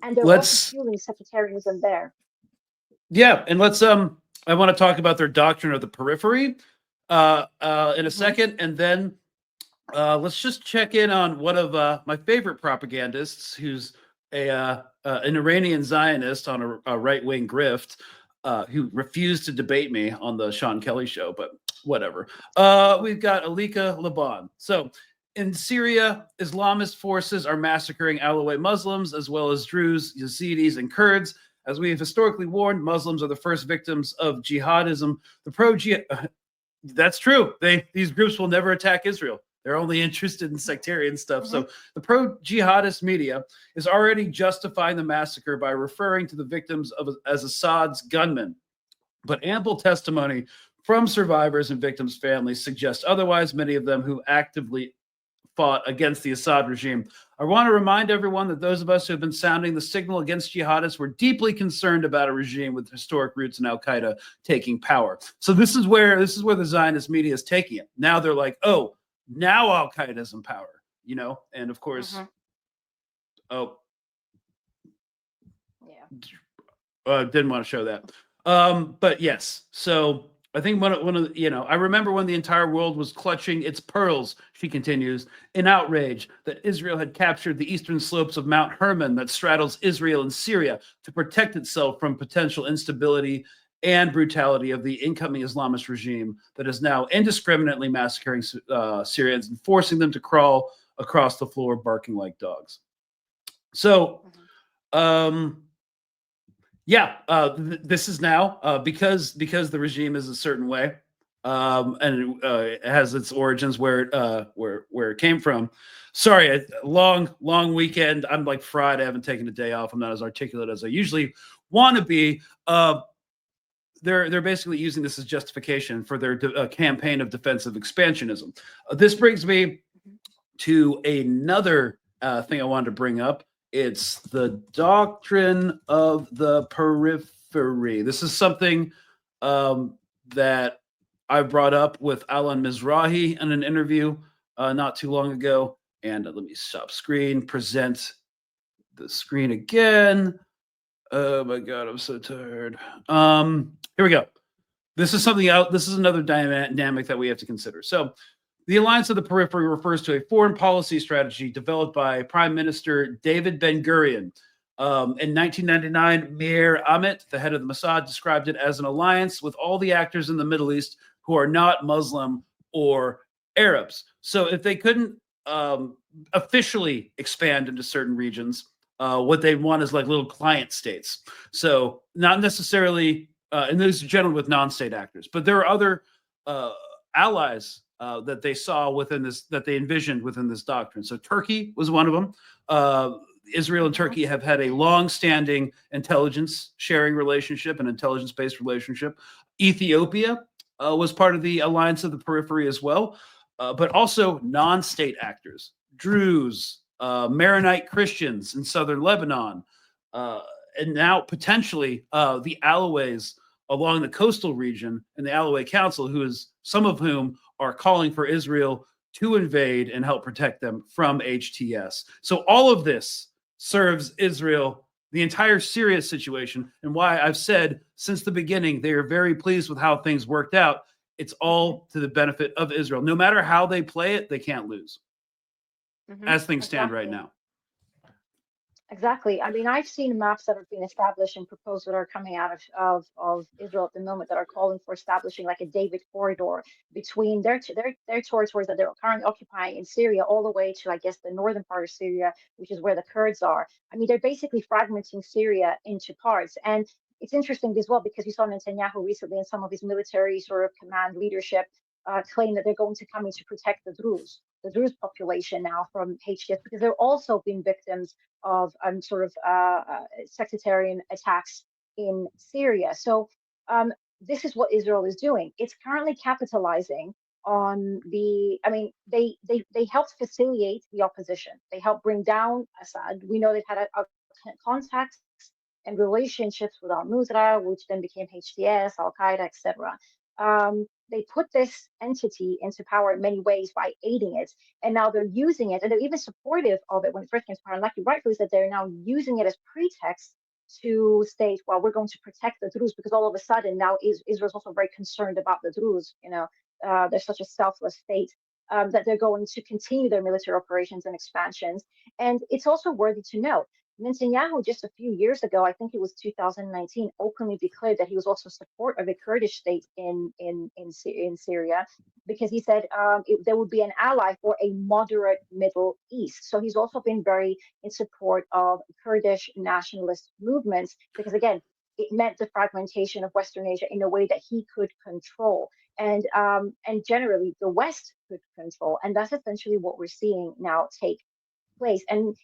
And they're also fueling sectarianism there. Yeah, and let's I want to talk about their doctrine of the periphery in a second, and then let's just check in on one of my favorite propagandists, who's an Iranian Zionist on a right-wing grift, who refused to debate me on the Sean Kelly show, but whatever. We've got Alika Laban. So in Syria, Islamist forces are massacring Alawite Muslims as well as Druze, Yazidis, and Kurds. As we have historically warned, Muslims are the first victims of jihadism. That's true. These groups will never attack Israel. They're only interested in sectarian stuff. So the pro-jihadist media is already justifying the massacre by referring to the victims as Assad's gunmen. But ample testimony from survivors and victims' families suggest otherwise, many of them who actively fought against the Assad regime. I want to remind everyone that those of us who have been sounding the signal against jihadists were deeply concerned about a regime with historic roots in Al-Qaeda taking power. So this is where the Zionist media is taking it. Now they're like, oh, now Al-Qaeda's in power, you know? And of course, didn't want to show that. But yes, so I think one of the, I remember when the entire world was clutching its pearls, she continues, in outrage that Israel had captured the eastern slopes of Mount Hermon that straddles Israel and Syria to protect itself from potential instability and brutality of the incoming Islamist regime that is now indiscriminately massacring Syrians and forcing them to crawl across the floor barking like dogs. So, this is now because the regime is a certain way, and it has its origins where it came from. Sorry, a long weekend. I'm like fried. I haven't taken a day off. I'm not as articulate as I usually want to be. They're basically using this as justification for their campaign of defensive expansionism. This brings me to another thing I wanted to bring up. It's the doctrine of the periphery. This is something that I brought up with Alan Mizrahi in an interview not too long ago. And let me stop screen, present the screen again. Oh my God, I'm so tired. Here we go. This is something else. This is another dynamic that we have to consider. So the Alliance of the Periphery refers to a foreign policy strategy developed by Prime Minister David Ben-Gurion. In 1999, Meir Amit, the head of the Mossad, described it as an alliance with all the actors in the Middle East who are not Muslim or Arabs. So if they couldn't officially expand into certain regions, what they want is like little client states. So not necessarily, and those are generally with non-state actors, but there are other allies that they saw within this, that they envisioned within this doctrine. So Turkey was one of them. Israel and Turkey have had a long-standing intelligence sharing relationship, an intelligence-based relationship. Ethiopia was part of the Alliance of the Periphery as well, but also non-state actors, Druze, Maronite Christians in southern Lebanon, and now potentially the Alawais along the coastal region and the Alawite Council, some of whom are calling for Israel to invade and help protect them from HTS. So all of this serves Israel, the entire Syria situation, and why I've said since the beginning they are very pleased with how things worked out. It's all to the benefit of Israel. No matter how they play it, they can't lose. As things stand right now. Exactly. I mean, I've seen maps that have been established and proposed that are coming out of Israel at the moment that are calling for establishing like a David corridor between their territories that they're currently occupying in Syria all the way to, I guess, the northern part of Syria, which is where the Kurds are. I mean, they're basically fragmenting Syria into parts. And it's interesting as well because we saw Netanyahu recently and some of his military sort of command leadership claim that they're going to come in to protect the Druze population now from HTS because they're also being victims of sectarian attacks in Syria. So this is what Israel is doing. It's currently capitalizing on I mean, they helped facilitate the opposition. They helped bring down Assad. We know they've had a contacts and relationships with Al-Nusra, which then became HTS, Al-Qaeda, etc. They put this entity into power in many ways by aiding it, and now they're using it, and they're even supportive of it when it first came to power. And like you rightfully said, they're now using it as pretext to state, well, we're going to protect the Druze because all of a sudden now Israel's also very concerned about the Druze. They're such a selfless state that they're going to continue their military operations and expansions. And it's also worthy to note Netanyahu, just a few years ago, I think it was 2019, openly declared that he was also support of a Kurdish state in Syria because he said there would be an ally for a moderate Middle East. So he's also been very in support of Kurdish nationalist movements because, again, it meant the fragmentation of Western Asia in a way that he could control. And generally the West could control. And that's essentially what we're seeing now take place. And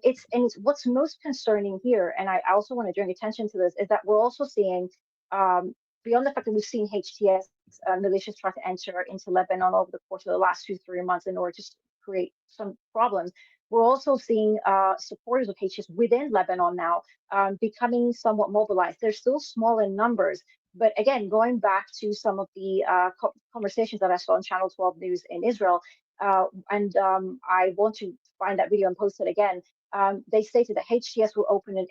it's what's most concerning here, and I also want to bring attention to this, is that we're also seeing beyond the fact that we've seen HTS militias try to enter into Lebanon over the course of the last 2-3 months in order to create some problems. We're also seeing supporters of HTS within Lebanon now becoming somewhat mobilized. They're still small in numbers, but again, going back to some of the conversations that I saw on Channel 12 News in Israel, and I want to find that video and post it again. They stated that HTS will open an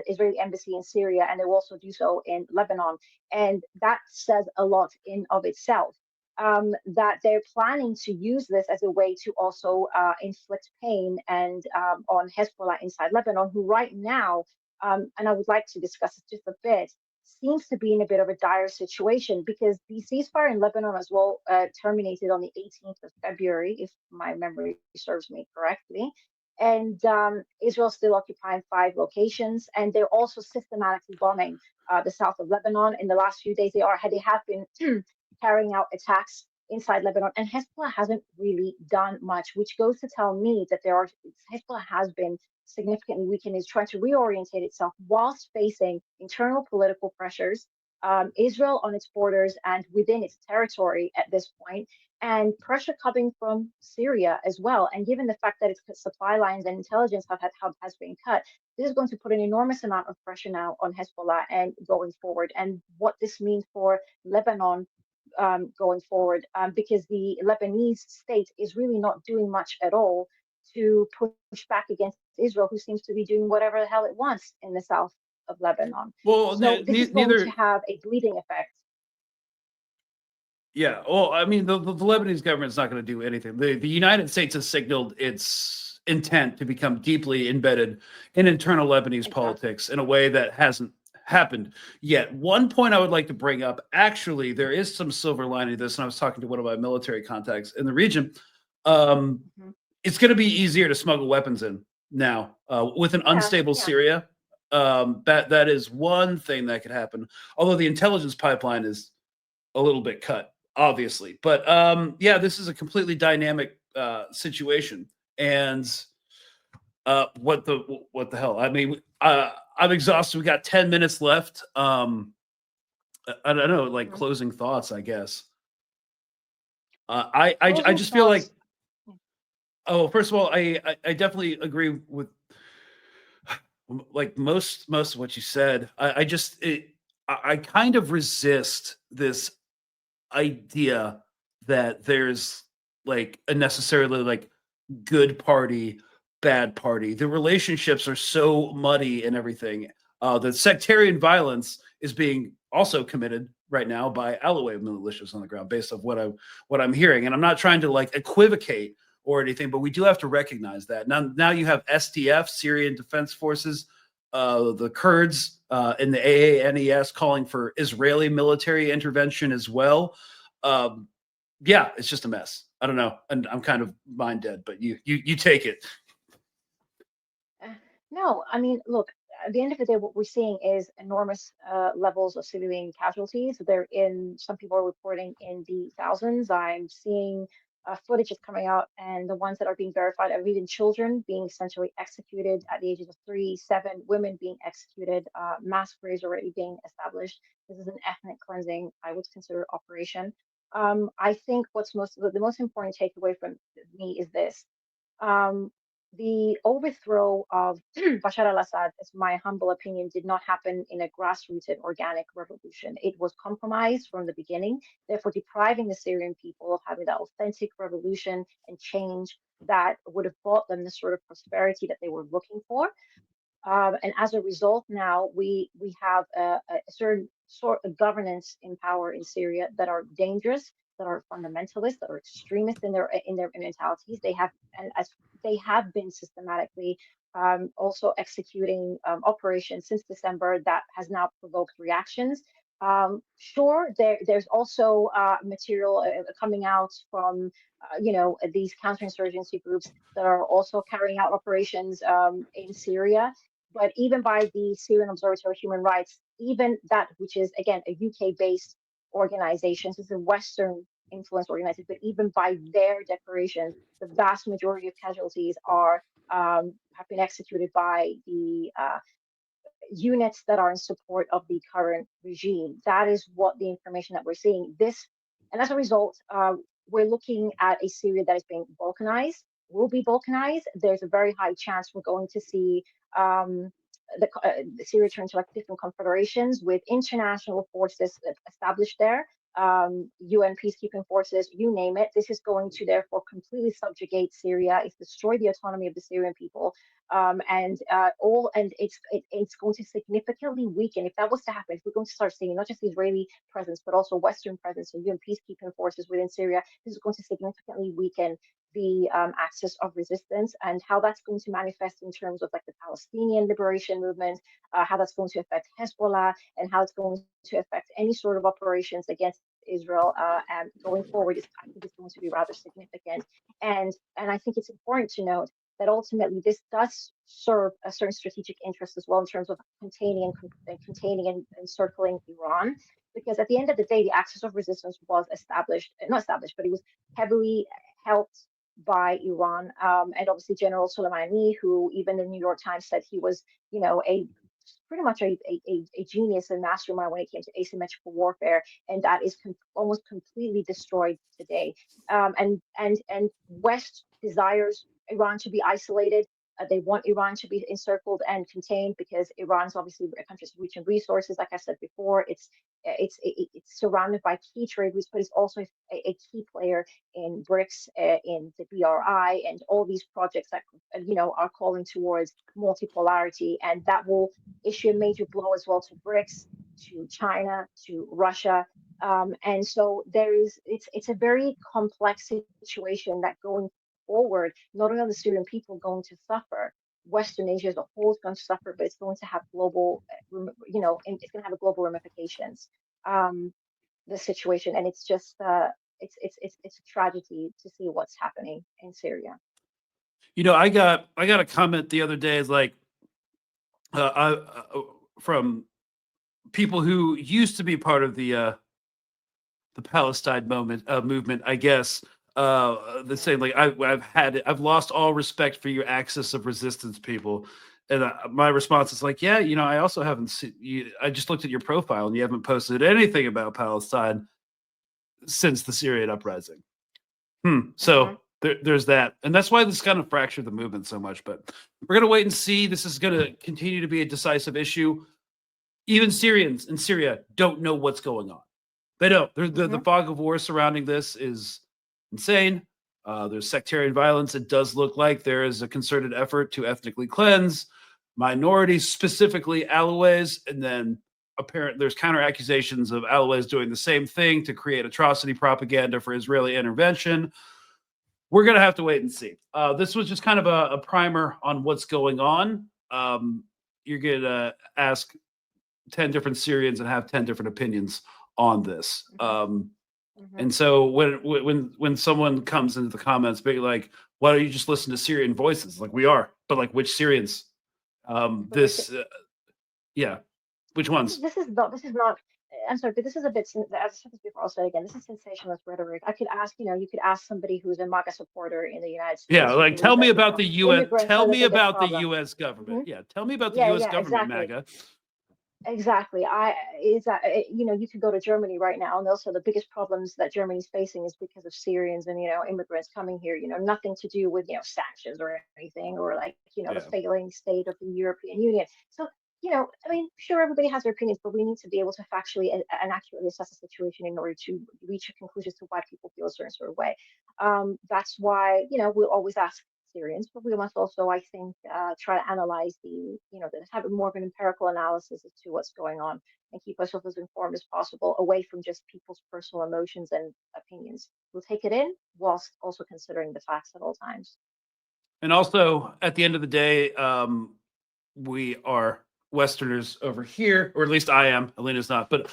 Israeli embassy in Syria, and they will also do so in Lebanon. And that says a lot in of itself. That they're planning to use this as a way to also inflict pain and on Hezbollah inside Lebanon, who right now, and I would like to discuss this just a bit, seems to be in a bit of a dire situation because the ceasefire in Lebanon as well terminated on the 18th of February, if my memory serves me correctly. And Israel's still occupying 5 locations, and they're also systematically bombing the south of Lebanon. In the last few days, they have been carrying out attacks inside Lebanon, and Hezbollah hasn't really done much, which goes to tell me that Hezbollah has been significantly weakened, is trying to reorientate itself whilst facing internal political pressures, Israel on its borders and within its territory at this point, and pressure coming from Syria as well. And given the fact that its supply lines and intelligence hub has been cut, this is going to put an enormous amount of pressure now on Hezbollah and going forward. And what this means for Lebanon going forward, because the Lebanese state is really not doing much at all to push back against Israel, who seems to be doing whatever the hell it wants in the south of Lebanon. Well, so this is going to have a bleeding effect. Yeah, well, I mean, the Lebanese government's not going to do anything. The United States has signaled its intent to become deeply embedded in internal Lebanese politics in a way that hasn't happened yet. One point I would like to bring up, actually, there is some silver lining to this, and I was talking to one of my military contacts in the region. It's going to be easier to smuggle weapons in now with an unstable Syria. That is one thing that could happen, although the intelligence pipeline is a little bit cut, obviously. But this is a completely dynamic situation. And what the hell? I mean, I'm exhausted. We got 10 minutes left. I don't know, like closing thoughts, I guess. I just feel like, first of all, I definitely agree with like most of what you said. I kind of resist this idea that there's like a necessarily like good party, bad party. The relationships are so muddy and everything. The sectarian violence is being also committed right now by Alawite militias on the ground, based on what I'm hearing. And I'm not trying to like equivocate or anything, but we do have to recognize that. Now you have SDF, Syrian Defense Forces, the Kurds and the AANES calling for Israeli military intervention as well. Yeah, it's just a mess. I don't know, and I'm kind of mind dead, but you take it. No, I mean, look, at the end of the day, what we're seeing is enormous levels of civilian casualties. They're in, some people are reporting in the thousands. I'm seeing footage is coming out, and the ones that are being verified are even children being essentially executed at the ages of 3, 7, women being executed, mass graves already being established. This is an ethnic cleansing, I would consider, operation. I think the most important takeaway from me is this. Um, the overthrow of Bashar al-Assad, as my humble opinion, did not happen in a grassroots and organic revolution. It was compromised from the beginning, therefore depriving the Syrian people of having that authentic revolution and change that would have brought them the sort of prosperity that they were looking for. And as a result, now we have a certain sort of governance in power in Syria that are dangerous, that are fundamentalist, that are extremist in their mentalities. They have, and as they have been systematically also executing operations since December that has now provoked reactions. Sure, there's also material coming out from these counterinsurgency groups that are also carrying out operations in Syria. But even by the Syrian Observatory of Human Rights, even that, which is again a UK-based organization, so it's a Western influence organization, but even by their declarations, the vast majority of casualties are have been executed by the units that are in support of the current regime. That is what the information that we're seeing. And as a result, we're looking at a Syria that is being balkanized, will be balkanized. There's a very high chance we're going to see the Syria turn to like different confederations with international forces established there, UN peacekeeping forces, you name it. This is going to therefore completely subjugate Syria. It's destroy the autonomy of the Syrian people, and it's going to significantly weaken. If that was to happen, if we're going to start seeing not just Israeli presence but also Western presence and UN peacekeeping forces within Syria, this is going to significantly weaken the axis of resistance, and how that's going to manifest in terms of like the Palestinian liberation movement, how that's going to affect Hezbollah, and how it's going to affect any sort of operations against Israel and going forward. I think it's going to be rather significant, and I think it's important to note that ultimately this does serve a certain strategic interest as well in terms of containing and encircling Iran. Because at the end of the day, the axis of resistance was not established, but it was heavily helped by Iran, and obviously General Soleimani, who even the New York Times said he was, a pretty much a genius and mastermind when it came to asymmetrical warfare, and that is almost completely destroyed today. And West desires Iran to be isolated. They want Iran to be encircled and contained because Iran's obviously a country rich in resources. Like I said before, it's surrounded by key trade routes, but it's also a key player in BRICS, in the BRI, and all these projects that are calling towards multipolarity, and that will issue a major blow as well to BRICS, to China, to Russia. And so it's a very complex situation that going forward, not only are the Syrian people going to suffer, Western Asia as a whole is going to suffer, but it's going to have global, it's going to have global ramifications. The situation, and it's just, it's a tragedy to see what's happening in Syria. I got a comment the other day, like, from people who used to be part of the Palestine movement, I guess. The same, like I've lost all respect for your axis of resistance, people. And my response is like, yeah, I also haven't seen you. I just looked at your profile and you haven't posted anything about Palestine since the Syrian uprising. So there's that. And that's why this kind of fractured the movement so much. But we're going to wait and see. This is going to continue to be a decisive issue. Even Syrians in Syria don't know what's going on. They don't. The fog of war surrounding this is insane. There's sectarian violence. It does look like there is a concerted effort to ethnically cleanse minorities, specifically Alawis, and then there's counter accusations of Alawis doing the same thing to create atrocity propaganda for Israeli intervention. we're gonna have to wait and see. This was just kind of a primer on what's going on. You're gonna ask 10 different Syrians and have 10 different opinions on this. And so when someone comes into the comments being like, why don't you just listen to Syrian voices? Like, we are, but like, which Syrians? Yeah, which ones? This is not. This is not. I'm sorry, but this is a bit. As I said this before, I'll say it again. This is sensationalist rhetoric. I could ask, you could ask somebody who's a MAGA supporter in the United Yeah, States who like, believes tell me that, about the U.S. immigrants Tell are the me biggest about the problem. U.S. government. Yeah, tell me about the Yeah, U.S. yeah, government, exactly. MAGA. Exactly. You could go to Germany right now, and also the biggest problems that Germany's facing is because of Syrians and, immigrants coming here, nothing to do with, sanctions or anything, or like, the Yeah. failing state of the European Union. So, I mean, sure, everybody has their opinions, but we need to be able to factually and accurately assess the situation in order to reach a conclusion to why people feel a certain sort of way. That's why, we'll always ask Syrians, but we must also, I think, try to analyze have more of an empirical analysis as to what's going on and keep ourselves as informed as possible, away from just people's personal emotions and opinions. We'll take it in whilst also considering the facts at all times. And also, at the end of the day, we are Westerners over here, or at least I am. Elena's not, but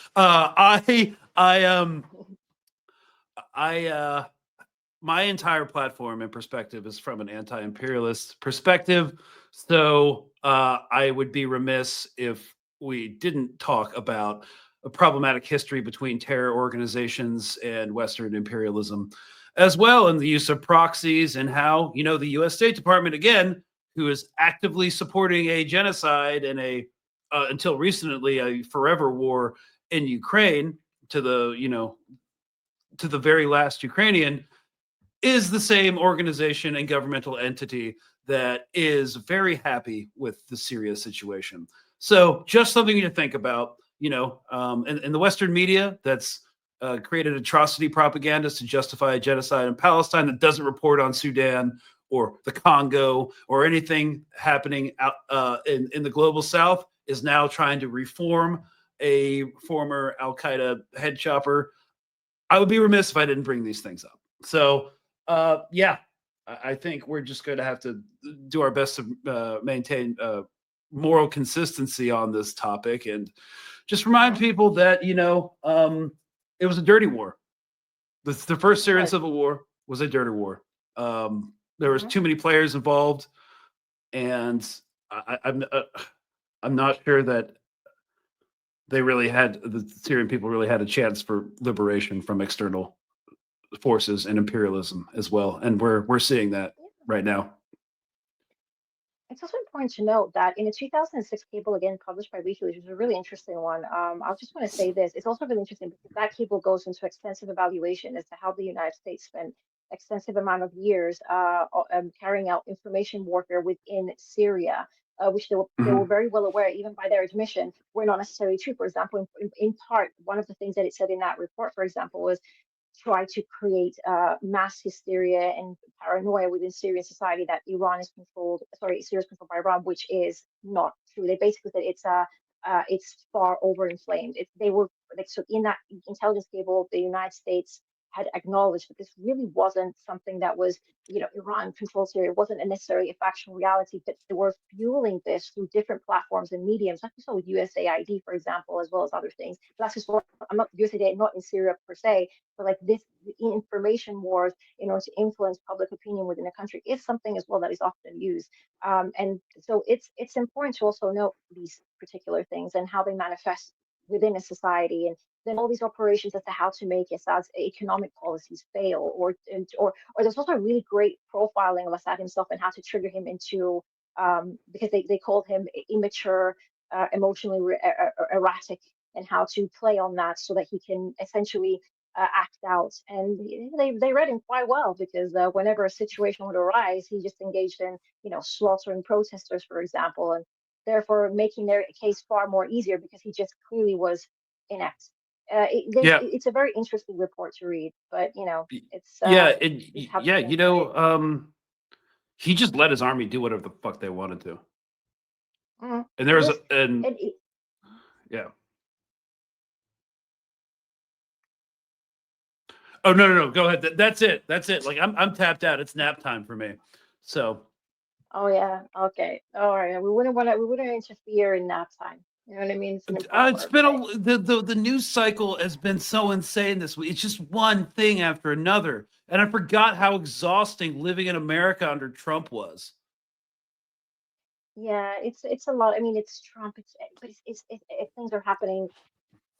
my entire platform and perspective is from an anti-imperialist perspective. So I would be remiss if we didn't talk about a problematic history between terror organizations and Western imperialism, as well, and the use of proxies, and how, the U.S. State Department, again, who is actively supporting a genocide and until recently, a forever war in Ukraine to the very last Ukrainian, is the same organization and governmental entity that is very happy with the Syria situation. So just something to think about, in the Western media that's created atrocity propaganda to justify a genocide in Palestine that doesn't report on Sudan or the Congo or anything happening out in the global South, is now trying to reform a former Al-Qaeda head chopper. I would be remiss if I didn't bring these things up. So, I think we're just going to have to do our best to maintain moral consistency on this topic, and just remind people that it was a dirty war. The first Syrian civil war was a dirty war. There was too many players involved, and I'm not sure that the Syrian people really had a chance for liberation from external forces and imperialism as well, and we're seeing that right now. It's also important to note that in a 2006 cable, again published by WikiLeaks, which is a really interesting one. I just want to say this: it's also really interesting because that cable goes into extensive evaluation as to how the United States spent extensive amount of years carrying out information warfare within Syria, which they were very well aware, even by their admission, were not necessarily true. For example, in part, one of the things that it said in that report, for example, was try to create mass hysteria and paranoia within Syrian society that Syria is controlled by Iran, which is not true. They basically said it's far overinflamed. They were like, so in that intelligence cable, the United States had acknowledged that this really wasn't something that was, Iran controlled Syria. It wasn't necessarily a factual reality, but they were fueling this through different platforms and mediums, like we saw with USAID, for example, as well as other things. But that's just what I'm not USAID, not in Syria per se, but like this information wars in order to influence public opinion within a country is something as well that is often used. And so it's important to also note these particular things and how they manifest within a society, and then all these operations as to how to make Assad's economic policies fail, or there's also a really great profiling of Assad himself and how to trigger him into because they called him immature, emotionally erratic, and how to play on that so that he can essentially act out. And they read him quite well, because whenever a situation would arise, he just engaged in slaughtering protesters, for example, and therefore making their case far more easier because he just clearly was inept. It's a very interesting report to read, but it's he just let his army do whatever the fuck they wanted to. Mm-hmm. And there was yeah. Oh no. Go ahead. That's it. That's it. Like I'm tapped out. It's nap time for me. So Oh yeah, okay, all right. We wouldn't interfere in nap time. You know what I mean? It's an it's improper been thing. the news cycle has been so insane this week. It's just one thing after another, and I forgot how exhausting living in America under Trump was. Yeah, it's a lot. I mean, it's Trump. But things are happening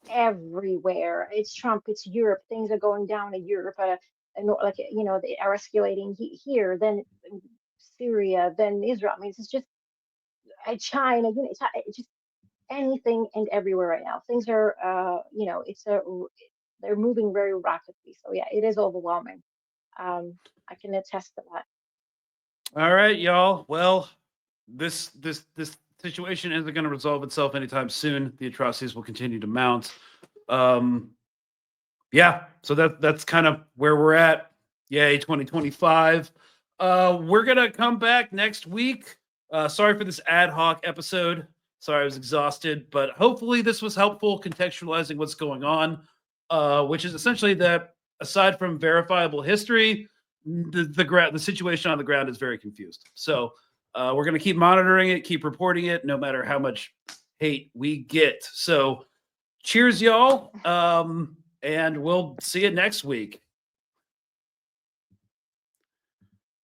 everywhere. It's Trump. It's Europe. Things are going down in Europe. And like they are escalating here, then Syria, then Israel. I mean, it's just China. It's just anything and everywhere right now. Things are, they're moving very rapidly. So yeah, it is overwhelming. I can attest to that. All right, y'all. Well, this situation isn't going to resolve itself anytime soon. The atrocities will continue to mount. Yeah, so that's kind of where we're at. Yay, 2025. We're gonna come back next week. Sorry for this ad hoc episode. Sorry, I was exhausted, but hopefully this was helpful contextualizing what's going on, which is essentially that aside from verifiable history, the situation on the ground is very confused. So we're gonna keep monitoring it, keep reporting it, no matter how much hate we get. So cheers, y'all. And we'll see you next week.